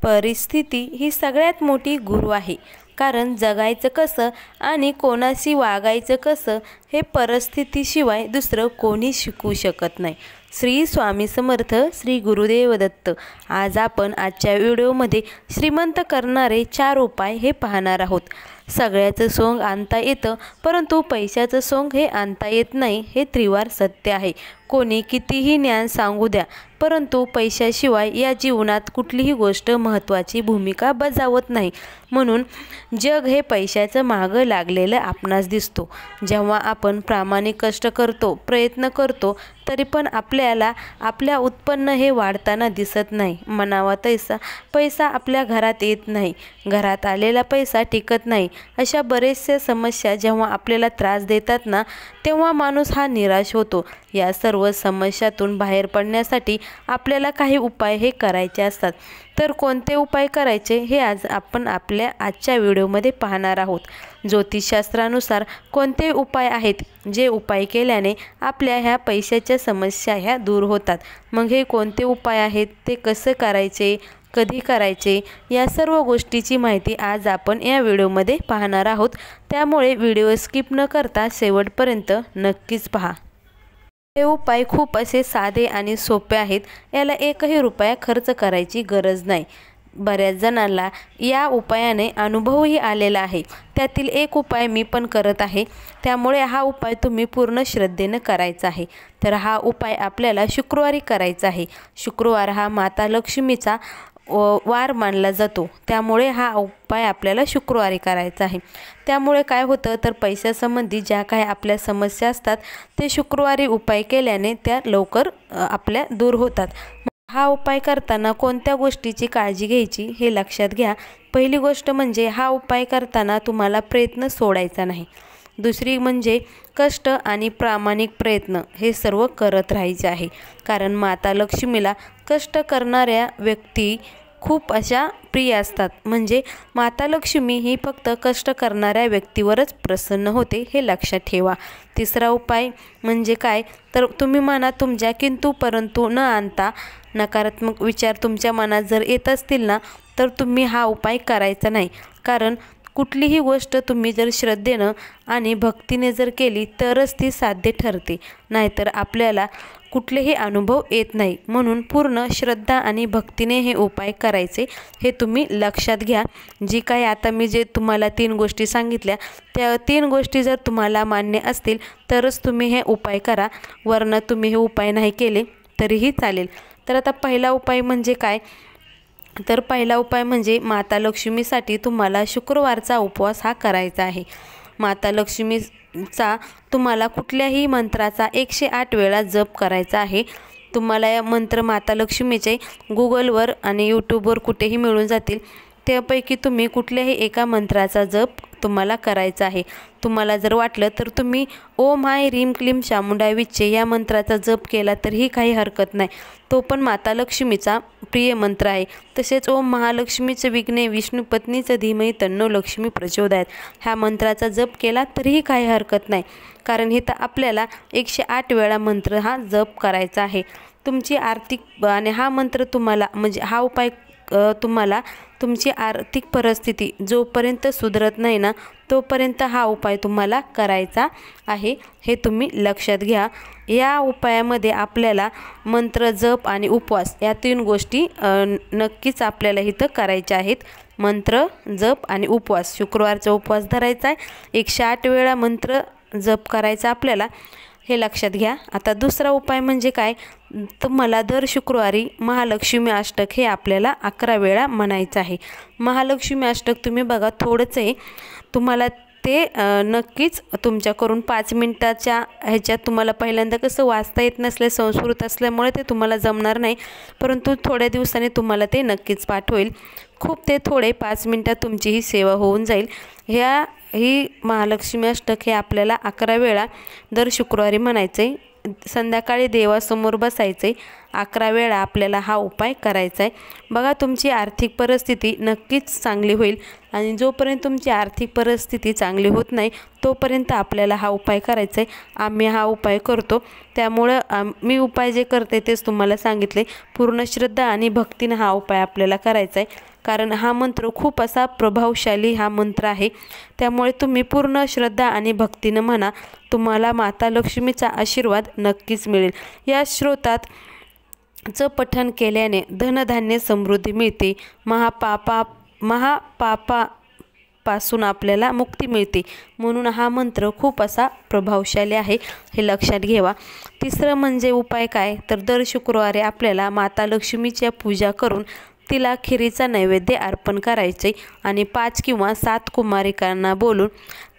परिस्थिती ही सगळ्यात मोठी गुरु आहे, कारण जगायचं कसं आणि कोणाशी वागायचं कसं हे परिस्थितीशिवाय दुसरं कोणी शिकवू शकत नाही। श्री स्वामी समर्थ, श्री गुरुदेव दत्त। आज आपण आजच्या व्हिडिओमध्ये श्रीमंत करणारे 4 उपाय हे पाहणार आहोत। सगळ्याचं सोंग आणता येतं, परंतु पैशाचं सोंग हे आणता येत नाही, हे त्रिवार सत्य आहे। कोणी कितीही ज्ञान सांगू द्या, परंतु पैशाशिवाय या जीवनात कुठलीही गोष्ट महत्त्वाची भूमिका बजावत नाही। म्हणून जग हे पैशाचं मागं लागलेलं आपणास दिसतो। जेव्हा आपण प्रामाणिक कष्ट करतो, प्रयत्न करतो, तरी पण आपल्याला आपल्या उत्पन्न हे वाढताना दिसत नाही। म्हणावा तैसा पैसा आपल्या घरात येत नाही, घरात आलेला पैसा टिकत नाही। अशा बरेचशा समस्या जेव्हा आपल्याला त्रास देतात ना, तेव्हा माणूस हा निराश होतो। या सर्व समस्यातून बाहेर पडण्यासाठी आपल्याला काही उपाय हे करायचे असतात। तर कोणते उपाय करायचे हे आज आपण आपल्या आजच्या व्हिडिओमध्ये पाहणार आहोत। ज्योतिषशास्त्रानुसार कोणते उपाय आहेत, जे उपाय केल्याने आपल्या ह्या पैशाच्या समस्या ह्या दूर होतात। मग हे कोणते उपाय आहेत, ते कसं करायचे, कधी करायचे, या सर्व गोष्टीची माहिती आज आपण या व्हिडिओमध्ये पाहणार आहोत। त्यामुळे व्हिडिओ स्किप न करता शेवटपर्यंत नक्कीच पहा। हे उपाय खूप असे साधे आणि सोपे आहेत, याला एकही रुपया खर्च करायची गरज नाही। बऱ्याच जणांना या उपायाने अनुभवही आलेला आहे। त्यातील एक उपाय मी पण करत आहे, त्यामुळे हा उपाय तुम्ही पूर्ण श्रद्धेने करायचा आहे। तर हा उपाय आपल्याला शुक्रवारी करायचा आहे। शुक्रवार हा माता लक्ष्मीचा वार मानला जातो, त्यामुळे हा उपाय आपल्याला शुक्रवारी करायचा आहे। त्यामुळे काय होतं, तर पैशासंबंधी ज्या काही आपल्या समस्या असतात, ते शुक्रवारी उपाय केल्याने त्या लवकर आपल्या दूर होतात। हा उपाय करताना कोणत्या गोष्टीची काळजी घ्यायची हे लक्षात घ्या। पहिली गोष्ट म्हणजे हा उपाय करताना तुम्हाला प्रयत्न सोडायचा नाही। दुसरी म्हणजे कष्ट आणि प्रामाणिक प्रयत्न हे सर्व करत राहायचे आहे, कारण माता लक्ष्मीला कष्ट करणाऱ्या व्यक्ती खूप अशा प्रिय असतात। म्हणजे माता लक्ष्मी ही फक्त कष्ट करणाऱ्या व्यक्तीवरच प्रसन्न होते, हे लक्षात ठेवा। तिसरा उपाय म्हणजे काय, तर तुम्ही मनात तुमच्या किंतु परंतु न आणता नकारात्मक विचार तुमच्या मनात जर येत असतील ना, तर तुम्ही हा उपाय करायचा नाही। कारण कुठलीही गोष्ट तुम्ही जर श्रद्धेनं आणि भक्तीने जर केली तरच ती साध्य ठरते, नाहीतर आपल्याला कुठलेही अनुभव येत नाही। म्हणून पूर्ण श्रद्धा आणि भक्तीने हे उपाय करायचे, हे तुम्ही लक्षात घ्या। जी काही आता मी जे तुम्हाला 3 गोष्टी सांगितल्या, त्या 3 गोष्टी जर तुम्हाला मान्य असतील तरच तुम्ही हे उपाय करा, वरनं तुम्ही हे उपाय नाही केले तरीही चालेल। तर आता पहिला उपाय म्हणजे काय, तर पहिला उपाय म्हणजे माता लक्ष्मीसाठी तुम्हाला शुक्रवारचा उपवास हा करायचा आहे। माता लक्ष्मीचा तुम्हाला कुठल्याही मंत्राचा 108 वेळा जप करायचा आहे। तुम्हाला या मंत्र माता लक्ष्मीचे गुगलवर आणि यूट्यूबवर कुठेही मिळून जातील, त्यापैकी तुम्ही कुठल्याही एका मंत्राचा जप तुम्हाला करायचा आहे। तुम्हाला जर वाटलं तर तुम्ही ओम हाय रीम क्लीम चामुंडा विच्चे या मंत्राचा जप केला तरीही काही हरकत नाही, तो पण माता लक्ष्मीचा प्रिय मंत्र आहे। तसेच ओम महालक्ष्मीचं विघ्ने विष्णुपत्नीचं धीमहि तन्नो लक्ष्मी प्रचोदयात ह्या मंत्राचा जप केला तरीही काही हरकत नाही, कारण इथं आपल्याला 108 वेळा मंत्र हा जप करायचा आहे। तुमची आर्थिक आणि हा मंत्र तुम्हाला म्हणजे हा उपाय तुम्हाला तुमची आर्थिक परिस्थिती जोपर्यंत सुधरत नाही ना, तोपर्यंत हा उपाय तुम्हाला करायचा आहे, हे तुम्ही लक्षात घ्या। या उपायामध्ये आपल्याला मंत्र जप आणि उपवास या 3 गोष्टी नक्कीच आपल्याला इथं करायच्या आहेत। मंत्र जप आणि उपवास, शुक्रवारचा उपवास धरायचा आहे, 108 वेळा मंत्र जप करायचा आपल्याला, हे लक्षात घ्या। आता दुसरा उपाय म्हणजे काय, तुम्हाला दर शुक्रवारी महालक्ष्मी अष्टक हे आपल्याला 11 वेळा म्हणायचं आहे। महालक्ष्मी अष्टक तुम्ही बघा थोडंच आहे, तुम्हाला ते नक्कीच तुमच्याकडून 5 मिनिटाच्या ह्याच्यात तुम्हाला पहिल्यांदा कसं वाचता येत नसले, संस्कृत असल्यामुळे ते तुम्हाला जमणार नाही, परंतु थोड्या दिवसांनी तुम्हाला ते नक्कीच पाठ होईल। खूप ते थोडे 5 मिनिटात तुमची ही सेवा होऊन जाईल। ही महालक्ष्मी अष्टक हे आपल्याला 11 वेळा दर शुक्रवारी म्हणायचे। संध्याकाळी देवासमोर बसायचे, 11 वेळा आपल्याला हा उपाय करायचा आहे. बघा तुमची आर्थिक परिस्थिती नक्कीच चांगली होईल आणि जोपर्यंत तुमची आर्थिक परिस्थिती चांगली होत नाही तोपर्यंत आपल्याला हा उपाय करायचा आहे. आम्ही हा उपाय करतो, त्यामुळं मी उपाय जे करते तेच तुम्हाला सांगितले. पूर्ण श्रद्धा आणि भक्तीने हा उपाय आपल्याला करायचा आहे, कारण हा मंत्र खूप असा प्रभावशाली हा मंत्र आहे. त्यामुळे तुम्ही पूर्ण श्रद्धा आणि भक्तीनं म्हणा, तुम्हाला माता लक्ष्मीचा आशीर्वाद नक्कीच मिळेल. या श्रोतात चं पठण केल्याने धनधान्य समृद्धी मिळते, महापापापासून आपल्याला मुक्ती मिळते. म्हणून हा मंत्र खूप असा प्रभावशाली आहे, हे लक्षात घ्यावा. तिसरं म्हणजे उपाय काय, तर दर शुक्रवारी आपल्याला माता लक्ष्मीची पूजा करून तिला खिरीचा नैवेद्य अर्पण करायचे आणि 5 किंवा 7 कुमारिकांना बोलून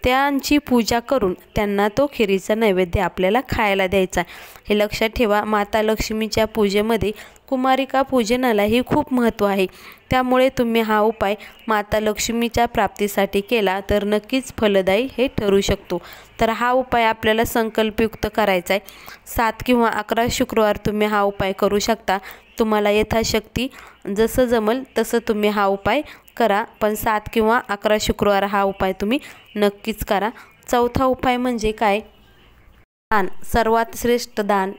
त्यांची पूजा करून त्यांना तो खिरीचा नैवेद्य आपल्याला खायला द्यायचा. हे लक्षात ठेवा. माता लक्ष्मीच्या पूजेमध्ये कुमारिका पूजनालाही खूप महत्त्व आहे. त्यामुळे तुम्ही हा उपाय माता लक्ष्मीच्या प्राप्तीसाठी केला तर नक्कीच फलदायी हे ठरू शकतो. तर हा उपाय आपल्याला संकल्पयुक्त करायचा आहे. 7 किंवा 11 शुक्रवार तुम्ही हा उपाय करू शकता. तुम्हाला यथाशक्ती जसं जमल तसं तुम्ही हा उपाय करा, पण 7 किंवा 11 शुक्रवार हा उपाय तुम्ही नक्कीच करा. चौथा उपाय म्हणजे काय, दान. सर्वात श्रेष्ठ दान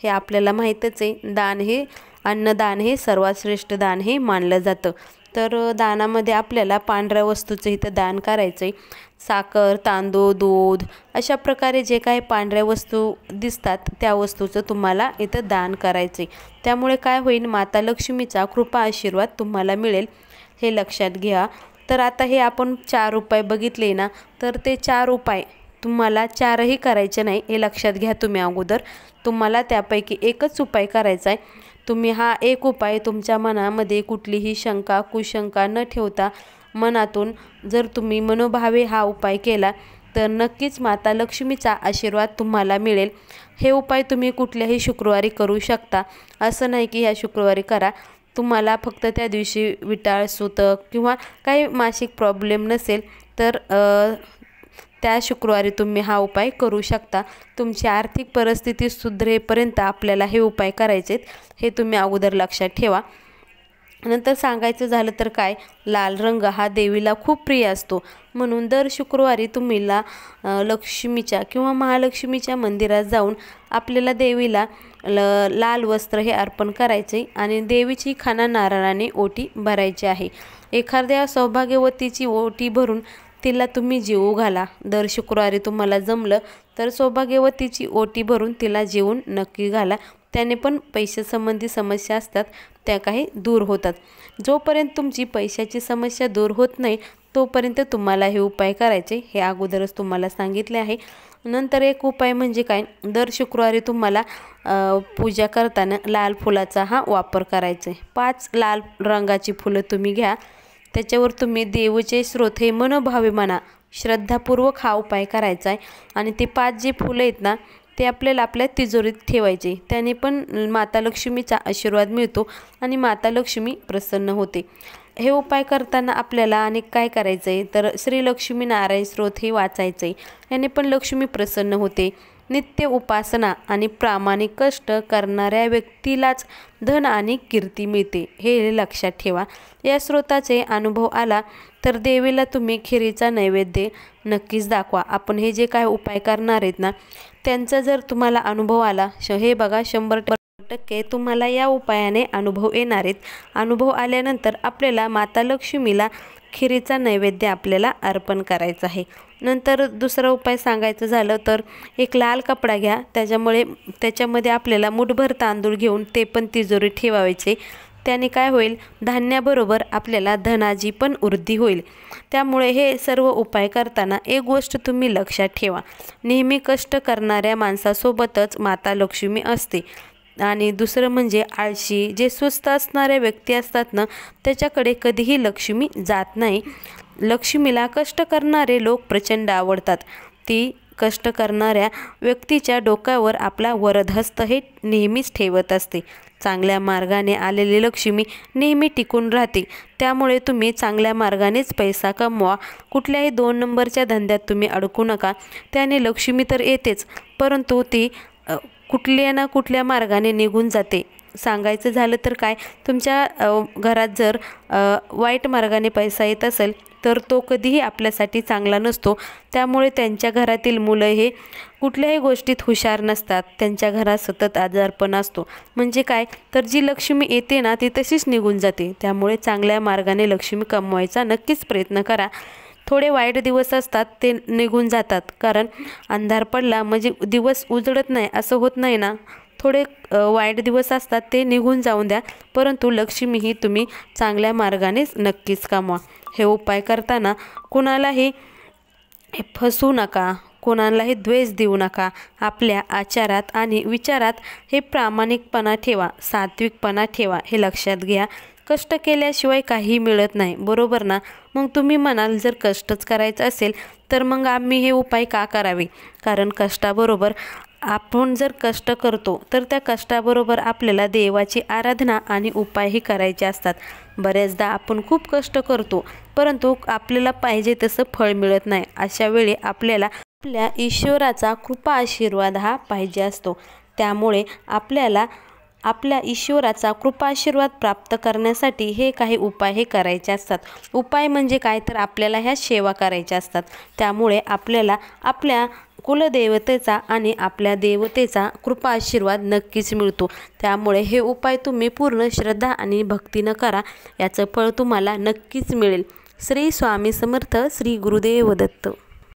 हे आपल्याला माहीतच आहे. दान हे अन्नदान हे सर्वात श्रेष्ठ दान हे मानलं जातं. तर दानामध्ये आपल्याला पांढऱ्या वस्तूचं इथं दान करायचं आहे. साखर, तांदूळ, दूध अशा प्रकारे जे काही पांढऱ्या वस्तू दिसतात त्या वस्तूचं तुम्हाला इथं दान करायचं आहे. त्यामुळे काय होईल, माता लक्ष्मीचा कृपा आशीर्वाद तुम्हाला मिळेल, हे लक्षात घ्या. तर आता हे आपण 4 उपाय बघितले ना, तर ते 4 उपाय तुम्हाला 4ही करायचे नाही, हे लक्षात घ्या. तुम्ही अगोदर तुम्हाला त्यापैकी एकच उपाय करायचा आहे. तुम्ही हा एक उपाय तुमच्या मनामध्ये कुठलीही शंका कुशंका न ठेवता मनातून जर तुम्ही मनोभावे हा उपाय केला तर नक्कीच माता लक्ष्मीचा आशीर्वाद तुम्हाला मिळेल. हे उपाय तुम्ही कुठल्याही शुक्रवारी करू शकता, असं नाही की ह्या शुक्रवारी करा. तुम्हाला फक्त त्या दिवशी विटाळ, सुतक किंवा काही मासिक प्रॉब्लेम नसेल तर त्या शुक्रवारी तुम्ही हा उपाय करू शकता. तुमची आर्थिक परिस्थिती सुधरेपर्यंत आपल्याला हे उपाय करायचे आहेत, हे तुम्ही अगोदर लक्षात ठेवा. नंतर सांगायचं झालं तर काय, लाल रंग हा देवीला खूप प्रिय असतो. म्हणून दर शुक्रवारी तुम्हीला लक्ष्मीच्या किंवा महालक्ष्मीच्या मंदिरात जाऊन आपल्याला देवीला लाल वस्त्र हे अर्पण करायचे आणि देवीची खाना नारळाने ओटी भरायची आहे. एखाद्या सौभाग्यवतीची ओटी भरून तिला तुम्ही जेवू घाला. दर शुक्रवारी तुम्हाला जमलं तर सौभाग्यवतीची ओटी भरून तिला जेवून नक्की घाला. त्याने पण पैशासंबंधी समस्या असतात त्या काही दूर होतात. जोपर्यंत तुमची पैशाची समस्या दूर होत नाही तोपर्यंत तुम्हाला हे उपाय करायचे, हे अगोदरच तुम्हाला सांगितले आहे. नंतर एक उपाय म्हणजे काय, दर शुक्रवारी तुम्हाला पूजा करताना लाल फुलाचा हा वापर करायचा आहे. 5 लाल रंगाची फुलं तुम्ही घ्या. त्याच्यावर तुम्ही देवीचे स्रोत हे मनोभावे म्हणा, श्रद्धापूर्वक हा उपाय करायचा आहे. आणि ते 5 जे फुलं आहेत ना ते आपल्याला आपल्या तिजोरीत ठेवायचे. त्याने पण माता लक्ष्मीचा आशीर्वाद मिळतो आणि माता लक्ष्मी प्रसन्न होते. हे उपाय करताना आपल्याला आणि काय करायचं आहे तर श्री लक्ष्मी नारायण स्तोत्र हे वाचायचं आहे. याने पण लक्ष्मी प्रसन्न होते. नित्य उपासना आणि प्रामाणिक कष्ट करणाऱ्या व्यक्तीलाच धन आणि कीर्ती मिळते, हे लक्षात ठेवा. या स्रोताचे अनुभव आला तर देवीला तुम्ही खिरीचा नैवेद्य नक्कीच दाखवा. आपण हे जे काय उपाय करणार आहेत ना त्यांचा जर तुम्हाला अनुभव आला, हे बघा 100% तुम्हाला या उपायाने अनुभव येणार आहेत. अनुभव आल्यानंतर आपल्याला माता लक्ष्मीला खिरीचा नैवेद्य आपल्याला अर्पण करायचा आहे. नंतर दुसरा उपाय सांगायचं झालं तर एक लाल कपडा घ्या. त्याच्यामध्ये आपल्याला मुठभर तांदूळ घेऊन ते पण तिजोरीत ठेवायचे. त्याने काय होईल, धान्याबरोबर आपल्याला धनाची पण वृद्धी होईल. त्यामुळे हे सर्व उपाय करताना एक गोष्ट तुम्ही लक्षात ठेवा, नेहमी कष्ट करणाऱ्या माणसासोबतच माता लक्ष्मी असते. आणि दुसरं म्हणजे आळशी जे सुस्त असणाऱ्या व्यक्ती असतात ना त्याच्याकडे कधीही लक्ष्मी जात नाही. लक्ष्मीला कष्ट करणारे लोक प्रचंड आवडतात. ती कष्ट करणाऱ्या व्यक्तीच्या डोक्यावर आपला वरदहस्त हे नेहमीच ठेवत असते. चांगल्या मार्गाने आलेली लक्ष्मी नेहमी टिकून राहते. त्यामुळे तुम्ही चांगल्या मार्गानेच पैसा कमवा. कुठल्याही 2 नंबरच्या धंद्यात तुम्ही अडकू नका. त्याने लक्ष्मी तर येतेच परंतु ती कुठल्या ना कुठल्या मार्गाने निघून जाते. सांगायचं झालं तर काय, तुमच्या घरात जर वाईट मार्गाने पैसा येत असेल तर तो कधीही आपल्यासाठी चांगला नसतो. त्यामुळे त्यांच्या घरातील मुलं हे कुठल्याही गोष्टीत हुशार नसतात. त्यांच्या घरात सतत आजारपण असतो. म्हणजे काय तर जी लक्ष्मी येते ना ती तशीच निघून जाते. त्यामुळे चांगल्या मार्गाने लक्ष्मी कमवायचा नक्कीच प्रयत्न करा. थोडे वाईट दिवस असतात ते निघून जातात, कारण अंधार पडला म्हणजे दिवस उजळत नाही असं होत नाही ना. थोडे वाईट दिवस असतात ते निघून जाऊन द्या, परंतु लक्ष्मी ही तुम्ही चांगल्या मार्गानेच नक्कीच कमवा. हे उपाय करताना कुणालाही फसवू नका, कोणालाही द्वेष देऊ नका. आपल्या आचारात आणि विचारात हे प्रामाणिकपणा ठेवा, सात्विकपणा ठेवा. हे लक्षात घ्या. कष्ट केल्याशिवाय काही मिळत नाही, बरोबर ना. मग तुम्ही म्हणाल जर कष्टच करायचं असेल तर मग आम्ही हे उपाय का करावे. कारण कष्टाबरोबर आपण जर कष्ट करतो तर त्या कष्टाबरोबर आपल्याला देवाची आराधना आणि उपायही करायचे असतात. बऱ्याचदा आपण खूप कष्ट करतो परंतु आपल्याला पाहिजे तसं फळ मिळत नाही. अशा वेळी आपल्याला आपल्या ईश्वराचा कृपा आशीर्वाद हा पाहिजे असतो. त्यामुळे आपल्याला आपल्या ईश्वराचा कृपा आशीर्वाद प्राप्त करण्यासाठी हे काही उपाय हे करायचे असतात. उपाय म्हणजे काय तर आपल्याला ह्या सेवा करायच्या असतात. त्यामुळे आपल्याला आपल्या कुलदेवतेचा आणि आपल्या देवतेचा कृपा आशीर्वाद नक्कीच मिळतो. त्यामुळे हे उपाय तुम्ही पूर्ण श्रद्धा आणि भक्तीनं करा, याचं फळ तुम्हाला नक्कीच मिळेल. श्री स्वामी समर्थ. श्री गुरुदेव दत्त.